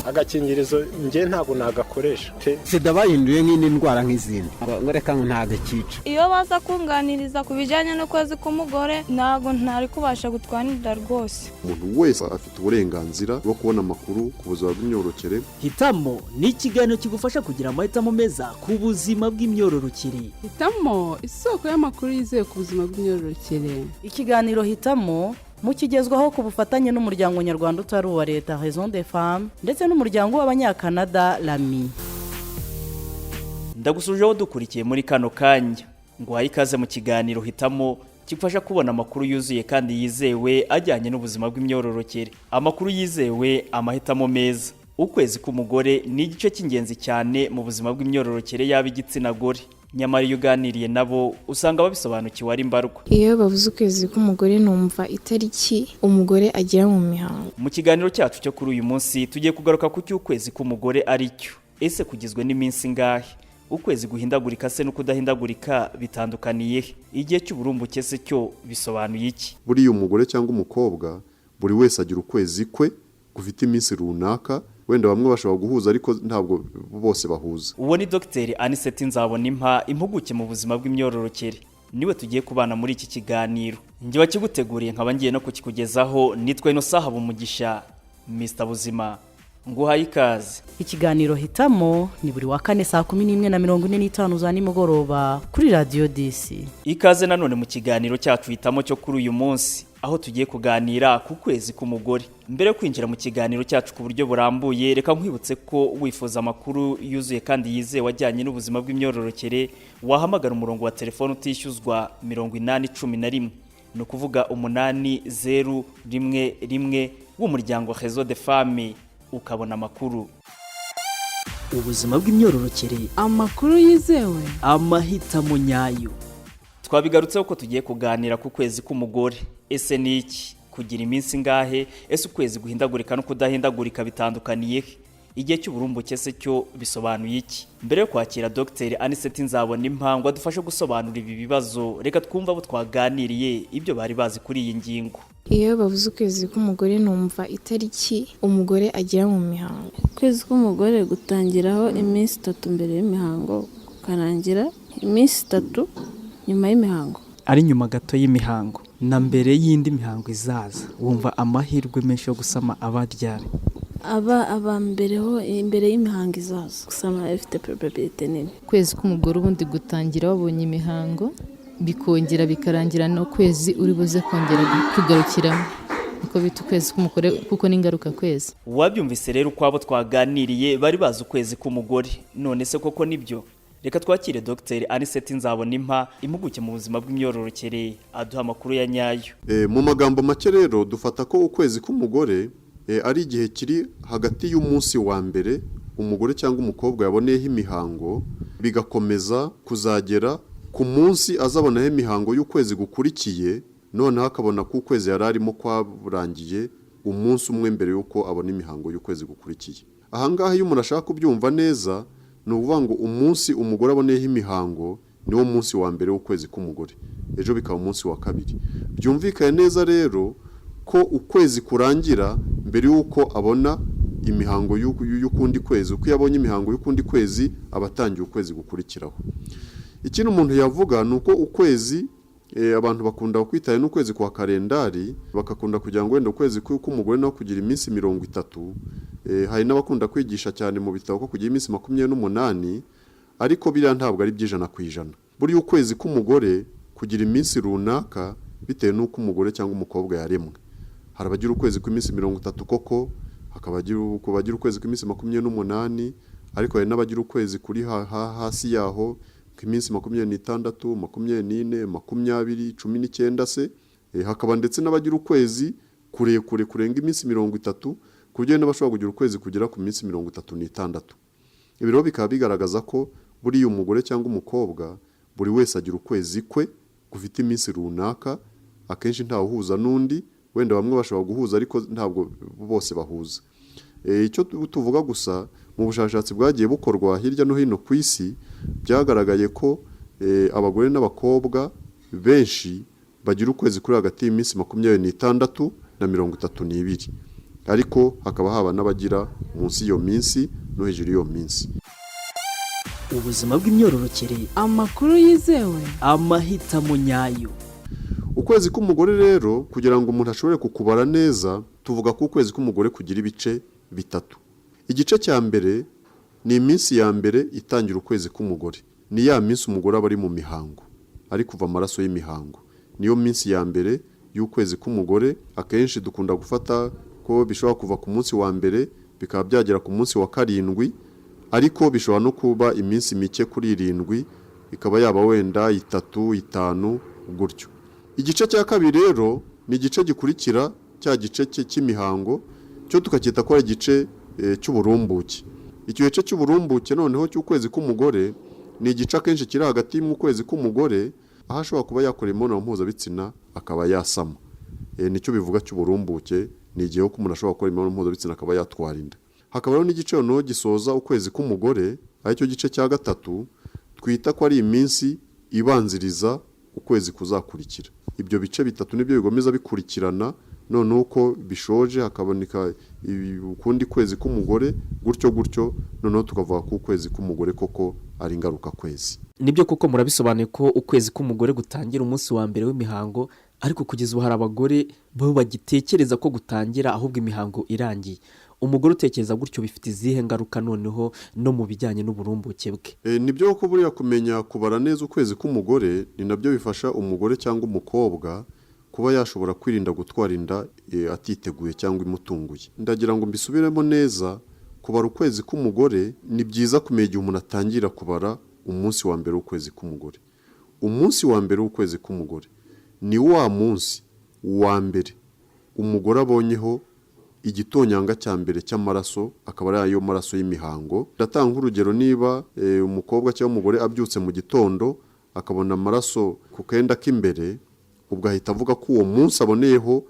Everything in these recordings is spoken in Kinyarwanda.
agakingirizo njye ntabwo nagakoresha sida bahinduye nk'indi ndwara nk'izindi ngo reka ntagakica. Iyo baza kunganiriza ku bijyanye n'ukwezi k'umugore ntabwo ntari kubasha gutwanirira rwose. Umuntu wese afite uburenganzira bwo kubona amakuru ku buzima bw'imyororokere. Hitamo ni ikiganiro kigufasha kugira amahitamo meza ku buzima bw'imyororokere. Hitamo isoko y'amakuru yizewe ku buzima bw'imyororokere. Ikiganiro Hitamo mukigezwaho ku bufatanye n'umuryango nyarwanda utari uwa leta Raison des Femmes ndetse n'umuryango w'abanyakanada Lami. Ndagusujeho dukurikiye muri kano kanya ngo haye ikaze mu kiganiro Hitamo kifasha kubona amakuru yuzuye kandi yizewe ajyanye n'ubuzima bw'imyororokere. Amakuru yizewe, amahitamo meza. Ukwezi k'umugore ni igice cy'ingenzi cyane mu buzima bw'imyororokere y'ab'igitsina gore. Nyamara iyo uganiriye nabo usanga babisobanukiwe ari mbarwa. Iyo bavuze ukwezi k'umugore numva itariki umugore agira mu mihango. Mu kiganiro cyacu cyo kuri uyu munsi tugiye kugaruka ku cy'ukwezi k'umugore ari cyo. Ese kugizwe n'iminsi ngahe? Ukwezi guhindagurika se no kudahindagurika bitandukaniye he? Igihe cy'uburumbuke se cyo bisobanuye iki? Buri umugore cyangwa umukobwa buri wese agira ukwezi kwe gufite iminsi runaka. Wenda bamwe bashobora guhuza ariko ntabwo bose bahuza. Uwo ni Dr. Anisette Nzabonimpa, impuguke mu buzima bw'imyororokere. Niwe tugiye kubana muri iki kiganiro. Njye wakiguteguriye nkaba ngiye no kukikugezaho, nitwa Innocent Habumugisha, Mr. Buzima. Nguhaye ikaze. Ikiganiro Hitamo ni buri wa kane saa 11:45 za nimugoroba kuri Radio DC. Ikaze nanone mu kiganiro cyacu Hitamo cyo kuri uyu munsi, aho tugiye kuganira ku kwezi k'umugore. Mbere yo kwinjira mu kiganiro cyacu ku buryo burambuye, reka nkwibutse ko wifuza amakuru yuzuye kandi yizewe wajyanye n'ubuzima bw'imyororokere, wahamagara umurongo wa telefone utishyuzwa 811, no kuvuga 801 w'umuryango Raison des Femmes, ukabona amakuru. Ubuzima bw'imyororokere, amakuru yizewe, amahitamo nyayo. Twabigarutseho ko tugiye kuganira ku kwezi k'umugore. Ese ni iki? Kugira iminsi ngahe? Ese ukwezi guhindagurika no kudahindagurika bitandukaniye he? Igihe cy'uburumbuke se cyo bisobanuye iki? Mbere yo kwakira Dr. Anisette Nzabonimpa ngo adufashe gusobanura ibi bibazo, reka twumva abo twaganiriye ibyo bari bazi kuri iyi ngingo. Iyo bavuze ukwezi k'umugore numva itariki umugore agira mu mihango. Ukwezi k'umugore gutangiraho iminsi 3 mbere y'imihango, kukarangira iminsi 3 nyuma y'imihango. Ari nyuma gato y'imihango na mbere y'indi mihango izaza, wumva amahirwe menshi yo gusama abaryari. Aba mbereho imbere y'imihango izaza gusama ifite probability nini. Kwezi k'umugore ubundi gutangira wabonye imihango bikongera bikarangira no kwezi uri buze kongera kugarukiramo. Niko bita ukwezi k'umugore kuko n'ingaruka kwezi. Wabyumvise rero uko abo twaganiriye bari bazi ukwezi k'umugore. None se koko nibyo? Reka twakire Dr. Anisette Nzabonimpa, impuguke mu buzima bw'imyororokere, aduha amakuru ya nyayo. Mu magambo make rero dufata ko ukwezi k'umugore ari igihe kiri hagati y'umunsi wa mbere umugore cyangwa umukobwa yaboneyeho imihango, bigakomeza kuzagera ku munsi azabonaho imihango y'ukwezi gukurikiye, noneho akabona ko ukwezi yari arimo kwaburangiye umunsi umwe mbere y'uko abona imihango y'ukwezi gukurikiye. Ahangaha iyo umuntu ashaka kubyumva neza, ni ukuvuga ngo umunsi umugore aboneyeho imihango niwo munsi wa mbere w'ukwezi k'umugore, ejo bikaba umunsi wa kabiri. Byumvikane neza rero ko ukwezi kurangira mbere y'uko abona imihango y'ukundi kwezi. Uko yabonye imihango y'ukundi kwezi abatangiye ukwezi gukurikiraho. Ikintu umuntu yavuga ni uko ukwezi abantu bakunda kwitaye n'ukwezi kwa kalendari, bakakunda kugira ngo wenda ukwezi k'umugore no kugira iminsi 30. Hari n'abakunda kwigisha cyane mu bitabo ko kugira iminsi 28, ariko biriya ntabwo ari by'ijana ku ijana. Buri ukwezi k'umugore kugira iminsi runaka bitewe n'uko umugore cyangwa umukobwa yaremwe. Hari abagira ukwezi kw'iminsi 30 koko, hakabagira ukwezi kw'iminsi 28, ariko hari n'abagira ukwezi kuri hasi yaho k'iminsi 26, 24, 20, 19 se. Hakaba ndetse n'abagira ukwezi kurekure kurenga iminsi 30, kujye n'abashobora kugira ukwezi kugera ku minsi 36. Ibi rero bikaba bigaragaza ko buri umugore cyangwa umukobwa buri wese agira ukwezi kwe gufite iminsi runaka, akenshi nta uhuza n'undi. Wenda bamwe bashobora guhuza ariko ntabwo bose bahuza. Icyo tuvuga gusa mu bushakashatsi bwagiye bukorwa hirya no hino ku isi, byagaragaye ko abagore n'abakobwa benshi bagira ukwezi kuri hagati y'iminsi 26 na 32. ariko hakaba haba n'abagira munsi y'iyo minsi no hejuru y'iyo minsi. Ubuzima bw'imyororokere, amakuru yizewe, amahitamo nyayo. Ukwezi k'umugore rero, kugira ngo umuntu ashobore kukubara neza, tuvuga ko ukwezi k'umugore kugira ibice bitatu. Igice cya mbere ni iminsi ya mbere itangira ukwezi k'umugore. Ni ya minsi umugore aba ari mu mihango, ari kuva amaraso y'imihango. Niyo minsi ya mbere y'ukwezi k'umugore. Akenshi dukunda gufata ko bishobora kuva ku munsi wa mbere bikaba byagera ku munsi wa karindwi, ariko bishobora no kuba iminsi mike kuri 7, ikaba yaba wenda 3, 5 gutyo. Igice cya kabiri rero ni igice gikurikira cya gice cy'imihango, cyo tukacyita ko ari igice cy'uburumbuke. Icyo gice cy'uburumbuke noneho cy'ukwezi k'umugore ni igice akenshi kiri hagati mu kwezi k'umugore, aho ashobora kuba yakora imibonano mpuzabitsina akaba yasama. Nicyo bivuga cy'uburumbuke, ni igihe ko umuntu ashobora gukora imibonano mpuzabitsina akaba yatwara inda. Hakaba rero n'igice noneho gisoza ukwezi k'umugore, ari cyo gice cya gatatu, twita ko ari iminsi ibanziriza ukwezi kuzakurikira. Ibyo bice bitatu nibyo bigomeza bikurikirana, none uko bishoje hakaboneka ukundi kwezi k'umugore, gutyo noneho tukavuga ko ukwezi k'umugore koko ari ngaruka kwezi. Nibyo koko murabisobanuye ko ukwezi k'umugore gutangira umunsi wa mbere w'imihango, ariko kugeza ubu hari abagore bo bagitekereza ko gutangira ahubwo imihango irangiye. Umugore utekereza gutyo bifite izihe ngaruka noneho no mu bijyanye n'uburumbuke bwe? Nibyo ko buriya kumenya kubara neza ukwezi k'umugore ni nabyo bifasha umugore cyangwa umukobwa kuba yashobora kwirinda gutwara inda atiteguye cyangwa imutunguye. Ndagira ngo mbisubiremo neza, kubara ukwezi k'umugore ni byiza kumenya igihe umuntu atangira kubara umunsi wa mbere w'ukwezi k'umugore. Umunsi wa mbere w'ukwezi k'umugore ni wa munsi wa mbere umugore abonyeho igitonyanga cya mbere cy'amaraso, akaba ari ayo maraso y'imihango. Ndatanga urugero, niba umukobwa cyangwa umugore abyutse mu gitondo akabona amaraso ku kenda k'imbere, ubwo ahita avuga ko uwo munsi aboneyeho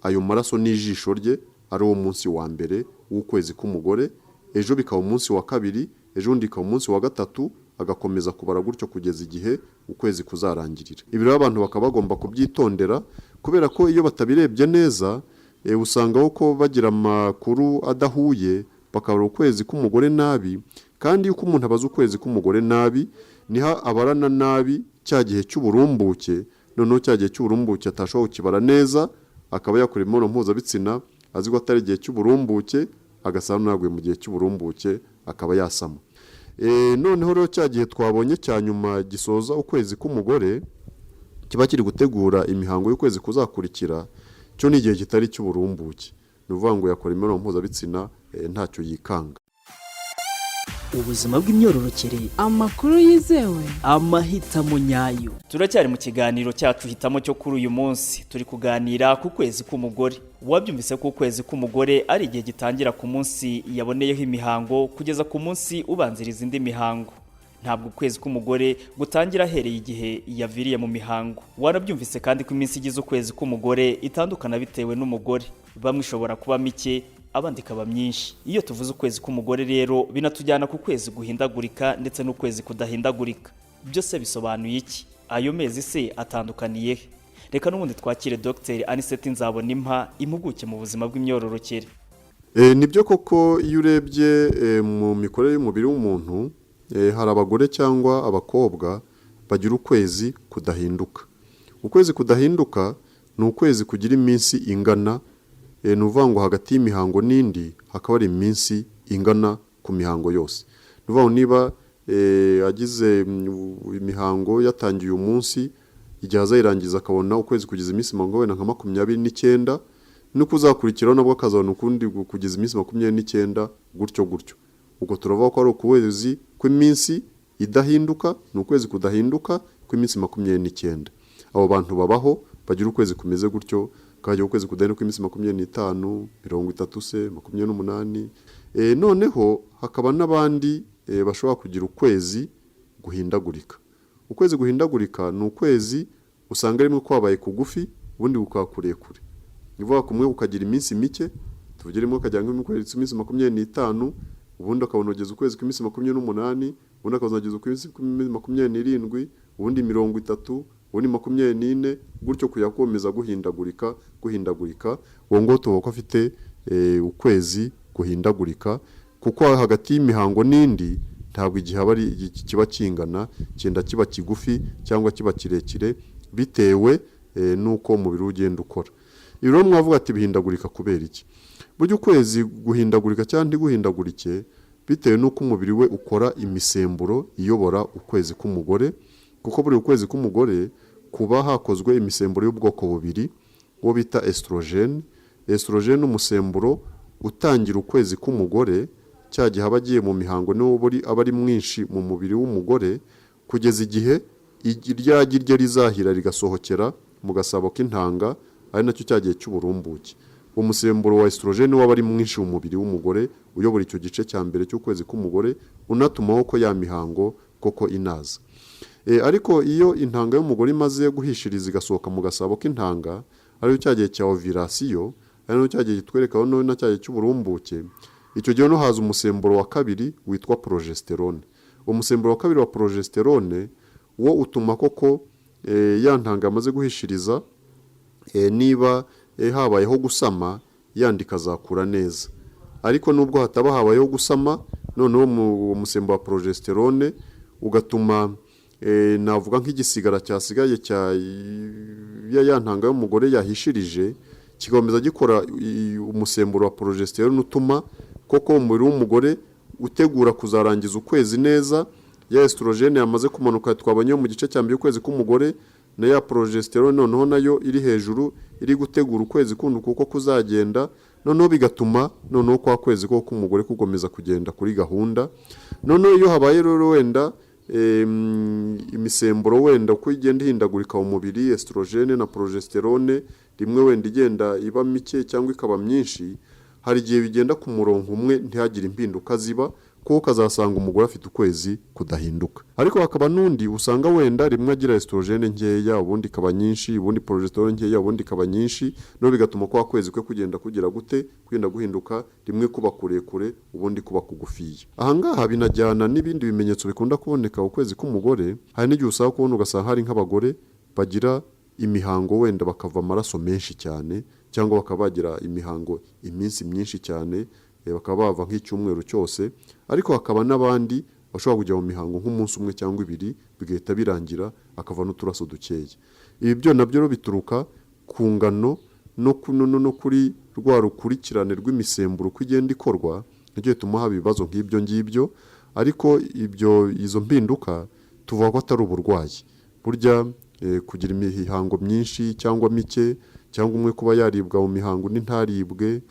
ayo maraso n'ijisho rye ari uwo munsi wa mbere w'ukwezi k'umugore. Ejo bikaba umunsi wa kabiri, ejo undi bikaba umunsi wa gatatu, agakomeza kubara gutyo kugeza igihe ukwezi kuzarangirira. Ibi rero abantu bakaba bagomba kubyitondera, kubera ko iyo batabirebye neza usanga ko bagira amakuru adahuye, bakabara ukwezi k'umugore nabi. Kandi uko umuntu abaza ukwezi k'umugore nabi, niho abarana nabi cya gihe cy'uburumbuke. Noneho cya gihe cy'uburumbuke atashobora kukibara neza, akaba yakora imibonano mpuzabitsina azi ko atari igihe cy'uburumbuke, agasanga naguye mu gihe cy'uburumbuke akaba yasama. Noneho rero cya gihe twabonye cya nyuma gisoza ukwezi k'umugore, kiba kiri gutegura imihango y'ukwezi kuzakurikira, cyo ni igihe kitari cy'uburumbuke. Ni ukuvuga ngo yakora imibonano mpuzabitsina ntacyo yikanga. Ubuzima bw'imyororokere, amakuru yizewe, amahitamo nyayo. Turacyari mu kiganiro cyacu hitamo cyo kuri uyu munsi. Turi kuganira ku kwezi k'umugore. Wabyumvise ko ukwezi k'umugore ari igihe gitangira ku munsi yaboneyeho imihango kugeza ku munsi ubanziriza indi mihango. Ntabwo ukwezi k'umugore gutangira ahereye igihe yaviriye mu mihango. Warabyumvise kandi ko iminsi igize ukwezi k'umugore itandukana bitewe n'umugore. Bamwe ishobora kuba mike, abandi kaba myinshi. Iyo tuvuze ukwezi k'umugore rero binatujyana ku kwezi guhindagurika ndetse n'ukwezi kudahindagurika. Byose bisobanuye iki? Ayo mezi se atandukaniye he? Reka n'ubundi twakire Dr. Anisette Nzabonimpa, impuguke mu buzima bw'imyororokere. Nibyo koko iyo urebye mu mikorere y'umubiri w'umuntu, hari abagore cyangwa abakobwa bagira ukwezi kudahinduka. Ukwezi kudahinduka ni ukwezi kugira iminsi ingana, ni ukuvuga ngo hagati y'imihango n'indi hakaba ari iminsi ingana ku mihango yose. Ni ukuvuga ngo niba agize imihango yatangiye uyu munsi, igihe azayirangiza akabona ukwezi kugeza iminsi wenda nka 29, nuko uzakurikiraho nabwo akazabona ukundi kugeza iminsi 29, gutyo. Ubwo turavuga ko ari ukwezi kw'iminsi idahinduka, ni ukwezi kudahinduka kw'iminsi 29. Abo bantu babaho bagira ukwezi kumeze gutyo, kaje ukwezi kudahinduka kw'iminsi 25, 30 se 28. Noneho hakaba n'abandi bashobora kugira ukwezi guhindagurika. Ukwezi guhindagurika ni ukwezi usanga rimwe kwabaye kugufi, ubundi gukakure kure. Nivuga kumwe ukagira iminsi mike, tuvugire rimwe ukajya nk'iminsi 25, ubundi akabona ugeze ukwezi kw'iminsi 28, ubundi akazageza ukwezi kw'iminsi 27, ubundi 30, ubundi 24, gutyo kuyakomeza guhindagurika. Uwo ngo tuvuga ko afite ukwezi guhindagurika, kuko hagati y'imihango n'indi ntabwo igihe aba ari kiba kingana, cyenda kiba kigufi cyangwa kiba kirekire bitewe n'uko umubiri ugenda ukora. Ibi rero mwavuga ati bihindagurika kubera iki? Burya ukwezi guhindagurika cyangwa ntiguhindagurike bitewe n'uko umubiri we ukora imisemburo iyobora ukwezi k'umugore, kuko buri ukwezi k'umugore kuba hakozwe imisemburo y'ubwoko bubiri, uwo bita estrogene. Estrogene umusemburo utangira ukwezi k'umugore cya gihe aba agiye mu mihango niwo aba ari mwinshi mu mubiri w'umugore, kugeza igihe iryagi rye rizahira rigasohokera mu gasabo k'intanga, ari nacyo cya gihe cy'uburumbuke. Umusemburo wa estrogene waba ari mwinshi mu mubiri w'umugore uyobora icyo gice cya mbere cy'ukwezi k'umugore, unatumaho ko ya mihango koko inaza. Ariko iyo intanga y'umugore imaze guhishiriza igasohoka mu gasabo k'intanga, ariyo cya gihe cya ovulation, ari cya gihe kitwereka no na cya gihe cy'uburumbuke, icyo gihe no haza umusemburo wa kabiri witwa progesterone. Umusemburo wa kabiri wa progesterone wo utuma koko ya ntanga amaze guhishiriza, niba habayeho gusama yandi kazakura neza. Ariko nubwo hataba habayeho gusama, noneho umusemburo wa progesterone ugatuma navuga nk'igisigara cyasigaye ya ntanga y'umugore yahishirije kikomeza gikora umusemburo wa progesterone utuma koko umubiri w'umugore utegura kuzarangiza ukwezi neza. Ya estrogene yamaze kumanuka twabonye mu gice cya mbere ukwezi k'umugore, na ya progesterone noneho nayo iri hejuru iri gutegura ukwezi kundi kuko kuzagenda, noneho bigatuma noneho kwa kwezi ko k'umugore kugomeza kugenda kuri gahunda. Noneho iyo habaye rero wenda imisemburo wenda uko igenda ihindagurika mu mubiri, estrogene na progesterone rimwe wenda igenda iba mike cyangwa ikaba myinshi, hari igihe bigenda ku murongo umwe ntihagire impinduka ziba, kuko kazasanga umugore afite ukwezi kudahinduka. Ariko hakaba n'undi usanga wenda rimwe agira estrogene nkeya, ubundi ikaba nyinshi, ubundi progesterone nkeya, ubundi ikaba nyinshi, no bigatuma kwa kwezi kwe kugenda kugira gute, kugenda guhinduka, rimwe kuba kurekure, ubundi kuba kugufiya. Ahangaha binajyana n'ibindi bimenyetso bikunda kuboneka ukwezi k'umugore. Hari n'igihe usaba kubona ugasanga hari nk'abagore bagira imihango wenda bakava amaraso menshi cyane, cyangwa bakaba bagira imihango iminsi myinshi cyane, bakaba bava nk'icyumweru cyose. Ariko hakaba n'abandi bashobora kujya mu mihango nk'umunsi umwe cyangwa ibiri bigahita birangira, akava n'uturaso dukeya. Ibi byo nabyo bituruka ku ngano no kuri rwa rukurikirane rw'imisemburo uko igenda ikorwa, nicyo gituma haba ibibazo nk'ibyo ngibyo. Ariko izo mpinduka tuvuga ko atari uburwayi. Burya kugira imihango myinshi cyangwa mike, cyangwa umwe kuba yaribwa mu mihango ntaribwe,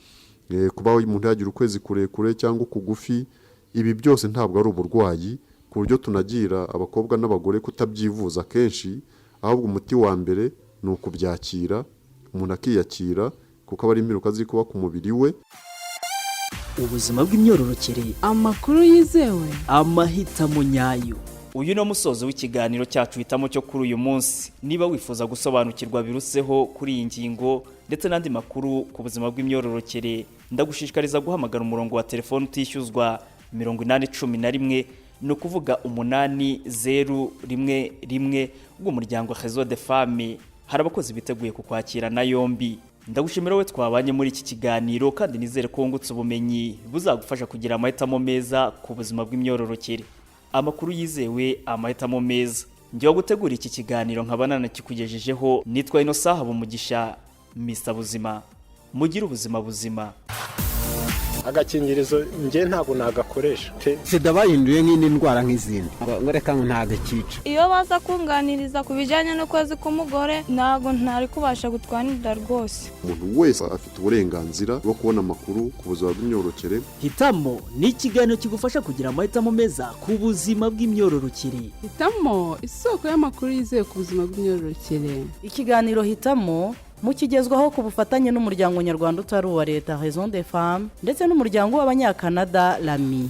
kuba umuntu yagira ukwezi kurekure cyangwa kugufi, ibi byose ntabwo ari uburwayi, ku buryo tunagira abakobwa n'abagore kutabyivuza kenshi, ahubwo umuti wa mbere ni ukubyakira, umuntu akiyakira, kuko aba ari impinduka ziri kuba ku mubiri we. Ubuzima bw'imyororokere, amakuru yizewe, amahitamo nyayo. Uyu ni umusozo w'ikiganiro cyacu hitamo cyo kuri uyu munsi. Niba wifuza gusobanukirwa biruseho kuri iyi ngingo ndetse n'andi makuru ku buzima bw'imyororokere, ndagushishikariza guhamagara umurongo wa telefone utishyuzwa 811, ni ukuvuga 801 bw'umuryango Réseau des Femmes. Hari abakozi biteguye kukwakira na yombi. Ndagushimira we twabanye muri iki kiganiro, kandi nizere ko wungutse ubumenyi buzagufasha kugira amahitamo meza ku buzima bw'imyororokere. Amakuru yizewe, amahitamo meza. Njye gutegura iki kiganiro nkabana nakikugejejeho, nitwa Innocent Habumugisha, Mr. Buzima. Mugire ubuzima buzima. Agakingirizo nge ntabwo nagakoresha. Sida bahinduye nk'indi ndwara nk'izindi. Ngoreka ntaga cyica. Iyo baza kunganiriza ku bijyanye no kwezi k'umugore, ntabwo ntari kubasha gutwanira rwose. Umuntu wese afite uburenganzira bwo kubona amakuru ku buzima bw'imyororokere. Hitamo ni ikiganiro kigufasha kugira amahitamo meza ku buzima bw'imyororokere. Hitamo isoko y'amakuru yizewe ku buzima bw'imyororokere. Ikiganiro Hitamo mukigezwaho ku bufatanye n'umuryango nyarwanda utari uwa leta Raison des Femmes ndetse n'umuryango w'abanyakanada Lami.